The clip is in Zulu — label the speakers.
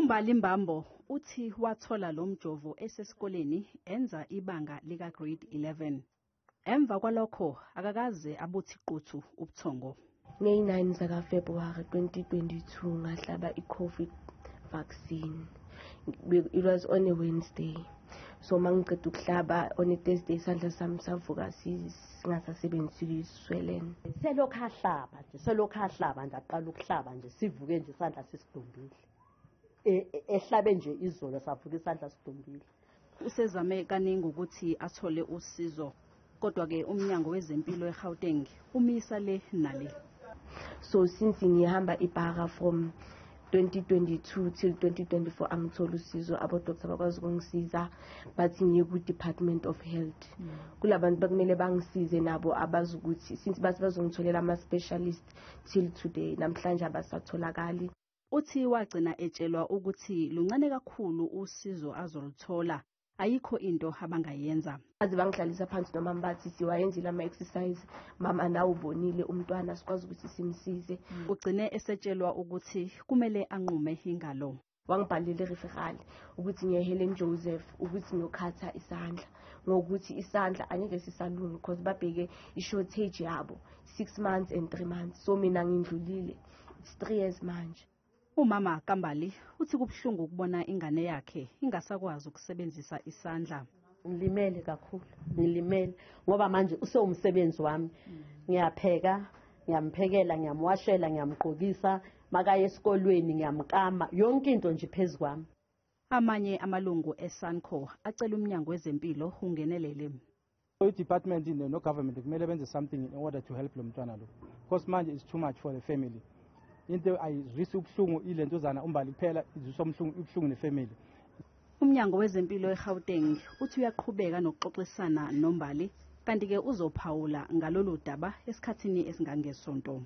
Speaker 1: Mbali Mbambo uthi wathola lo mjovo esesikoleni enza ibanga lika grade 11. Emva kwalokho akakaze Abuthi quthu ubuthongo.
Speaker 2: Nge-9 zaka February 2022 ngahlaba iCovid vaccine. It was on a Wednesday. So mangiqeda ukuhlaba on a Thursday isandla sami savuka singasasebenzisi iswelene.
Speaker 3: Selokhu ahlaba ndaqala ukuhlaba nje sivuke nje isandla sesidumbile. Ehlabe nje izolo savuka isandla sidumbile.
Speaker 1: Usezame kaningi ukuthi athole usizo, kodwa ke umnyango wezempilo eGauteng umisa le nale.
Speaker 2: So since ngihamba ibhara from 2022 till 2024 angithola usizo, abodokotela bakwazi ukungisiza bathi ngiye ku-Department of Health. Kulabantu bakumele bangisize nabo abazi ukuthi since bathi bazongitholela ama-specialist till today namhlanje abasatholakali.
Speaker 1: Uthi wagcina etshelwa ukuthi luncane kakhulu usizo azoluthola, ayikho into abangayenza.
Speaker 2: Aze bangihlalisa phansi noma bathi siwayenzile ama-exercise, mama nawe ubonile umntwana sikwazi ukuthi simsize.
Speaker 1: Ugcine esetshelwa ukuthi kumele anqume ingalo.
Speaker 2: Wangibhalela i-referral ukuthi ngiye Joseph ukuthi ngiyokhatha isandla, ngokuthi isandla angeke sisalunga because babheke i-shortage yabo 6 months and 3 months. So mina ngindlulile, it's 3 years manje.
Speaker 1: Umama kaMbali uthi kubhlungu ukubona ingane yakhe ingasakwazi ukusebenzisa isandla.
Speaker 3: Ngilimele kakhulu, ngilimele ngoba manje usewumsebenzi wami. Ngiyapheka, ngiyamphekela, ngiyamwashela, ngiyamgqokisa, makaye esikolweni ngiyamkama, yonke into nje phezukwami.
Speaker 1: Amanye amalungu eSanco acela umnyango wezempilo ungenelele.
Speaker 4: Department no government kumele benze something in order to help lo mntwana lo, because manje is too much for the family. Into ayizwisi ubuhlungu ilentozana umbali kuphela, izwisa ubuhlungu nefamily.
Speaker 1: Umnyango wezempilo eGauteng uthi uyaqhubeka nokuxoxisana noMbali, kanti ke uzophawula ngalolu daba esikhathini esingangesonto.